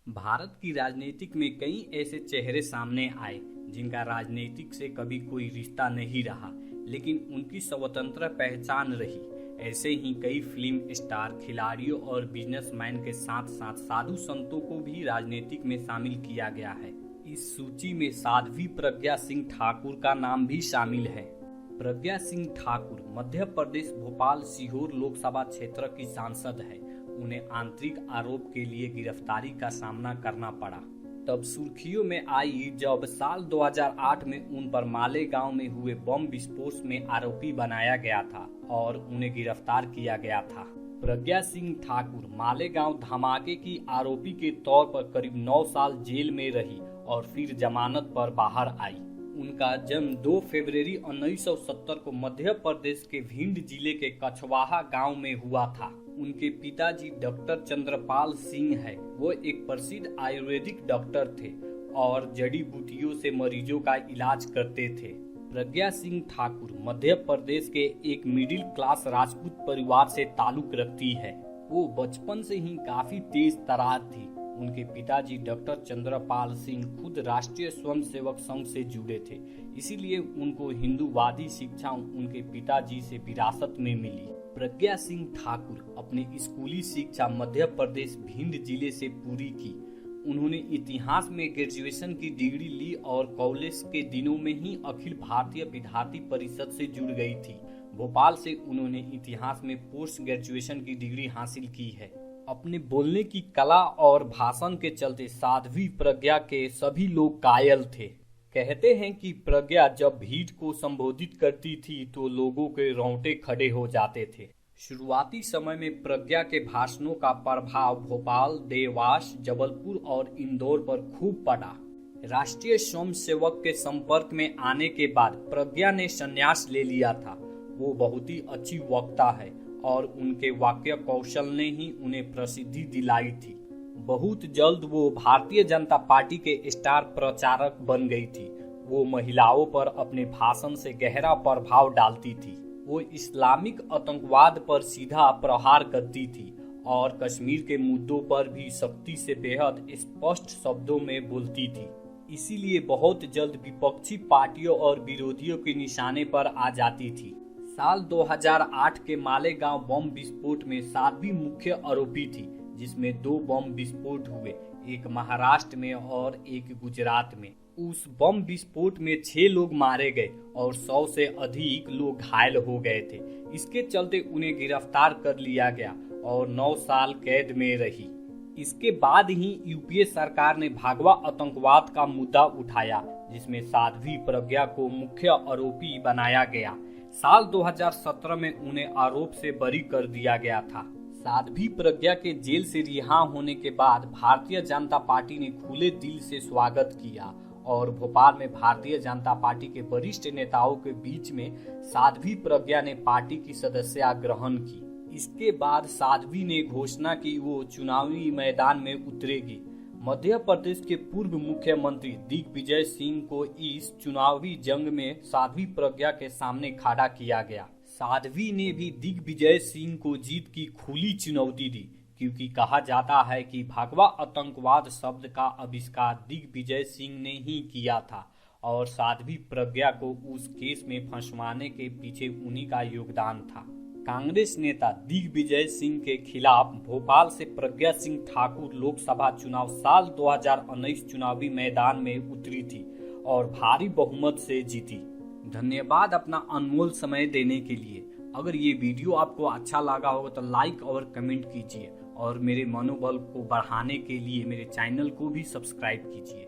भारत की राजनीतिक में कई ऐसे चेहरे सामने आए जिनका राजनीतिक से कभी कोई रिश्ता नहीं रहा, लेकिन उनकी स्वतंत्र पहचान रही। ऐसे ही कई फिल्म स्टार, खिलाड़ियों और बिजनेसमैन के साथ साथ साधु संतों को भी राजनीतिक में शामिल किया गया है। इस सूची में साध्वी प्रज्ञा सिंह ठाकुर का नाम भी शामिल है। प्रज्ञा सिंह ठाकुर मध्य प्रदेश भोपाल सीहोर लोकसभा क्षेत्र की सांसद है। उन्हें आंतरिक आरोप के लिए गिरफ्तारी का सामना करना पड़ा। तब सुर्खियों में आई जब साल 2008 में उन पर मालेगांव में हुए बम विस्फोट में आरोपी बनाया गया था और उन्हें गिरफ्तार किया गया था। प्रज्ञा सिंह ठाकुर मालेगांव धमाके की आरोपी के तौर पर करीब 9 साल जेल में रही और फिर जमानत पर बाहर आई। उनका जन्म 2 फरवरी 1970 को मध्य प्रदेश के भिंड जिले के कछवाहा गांव में हुआ था। उनके पिताजी डॉक्टर चंद्रपाल सिंह है। वो एक प्रसिद्ध आयुर्वेदिक डॉक्टर थे और जड़ी बूटियों से मरीजों का इलाज करते थे। प्रज्ञा सिंह ठाकुर मध्य प्रदेश के एक मिडिल क्लास राजपूत परिवार से ताल्लुक रखती है। वो बचपन से ही काफी तेज तर्रार थी। उनके पिताजी डॉक्टर चंद्रपाल सिंह खुद राष्ट्रीय स्वयंसेवक संघ से जुड़े थे, इसीलिए उनको हिंदूवादी शिक्षा उनके पिताजी से विरासत में मिली। प्रज्ञा सिंह ठाकुर अपनी स्कूली शिक्षा मध्य प्रदेश भिंड जिले से पूरी की। उन्होंने इतिहास में ग्रेजुएशन की डिग्री ली और कॉलेज के दिनों में ही अखिल भारतीय विद्यार्थी परिषद से जुड़ गई थी। भोपाल से उन्होंने इतिहास में पोस्ट ग्रेजुएशन की डिग्री हासिल की है। अपने बोलने की कला और भाषण के चलते साध्वी प्रज्ञा के सभी लोग कायल थे। कहते हैं कि प्रज्ञा जब भीड़ को संबोधित करती थी तो लोगों के रोंगटे खड़े हो जाते थे। शुरुआती समय में प्रज्ञा के भाषणों का प्रभाव भोपाल, देवास, जबलपुर और इंदौर पर खूब पड़ा। राष्ट्रीय स्वयंसेवक के संपर्क में आने के बाद प्रज्ञा ने संन्यास ले लिया था। वो बहुत ही अच्छी वक्ता है और उनके वाक्य कौशल ने ही उन्हें प्रसिद्धि दिलाई थी। बहुत जल्द वो भारतीय जनता पार्टी के स्टार प्रचारक बन गई थी। वो महिलाओं पर अपने भाषण से गहरा प्रभाव डालती थी। वो इस्लामिक आतंकवाद पर सीधा प्रहार करती थी और कश्मीर के मुद्दों पर भी सख्ती से बेहद स्पष्ट शब्दों में बोलती थी। इसीलिए बहुत जल्द विपक्षी पार्टियों और विरोधियों के निशाने पर आ जाती थी। साल 2008 के मालेगांव बम विस्फोट में साध्वी मुख्य आरोपी थी, जिसमें 2 बम विस्फोट हुए, एक महाराष्ट्र में और एक गुजरात में। उस बम विस्फोट में 6 लोग मारे गए और 100 से अधिक लोग घायल हो गए थे। इसके चलते उन्हें गिरफ्तार कर लिया गया और 9 साल कैद में रही। इसके बाद ही यूपीए सरकार ने भगवा आतंकवाद का मुद्दा उठाया, जिसमें साध्वी प्रज्ञा को मुख्य आरोपी बनाया गया। साल 2017 में उन्हें आरोप से बरी कर दिया गया था। साध्वी प्रज्ञा के जेल से रिहा होने के बाद भारतीय जनता पार्टी ने खुले दिल से स्वागत किया और भोपाल में भारतीय जनता पार्टी के वरिष्ठ नेताओं के बीच में साध्वी प्रज्ञा ने पार्टी की सदस्यता ग्रहण की। इसके बाद साध्वी ने घोषणा की वो चुनावी मैदान में उतरेगी। मध्य प्रदेश के पूर्व मुख्यमंत्री दिग्विजय सिंह को इस चुनावी जंग में साध्वी प्रज्ञा के सामने खड़ा किया गया। साध्वी ने भी दिग्विजय सिंह को जीत की खुली चुनौती दी, क्योंकि कहा जाता है कि भगवा आतंकवाद शब्द का आविष्कार दिग्विजय सिंह ने ही किया था और साध्वी प्रज्ञा को उस केस में फंसवाने के पीछे उन्हीं का योगदान था। कांग्रेस नेता दिग्विजय सिंह के खिलाफ भोपाल से प्रज्ञा सिंह ठाकुर लोकसभा चुनाव साल 2019 चुनावी मैदान में उतरी थी और भारी बहुमत से जीती। धन्यवाद अपना अनमोल समय देने के लिए। अगर ये वीडियो आपको अच्छा लगा होगा तो लाइक और कमेंट कीजिए और मेरे मनोबल को बढ़ाने के लिए मेरे चैनल को भी सब्सक्राइब कीजिए।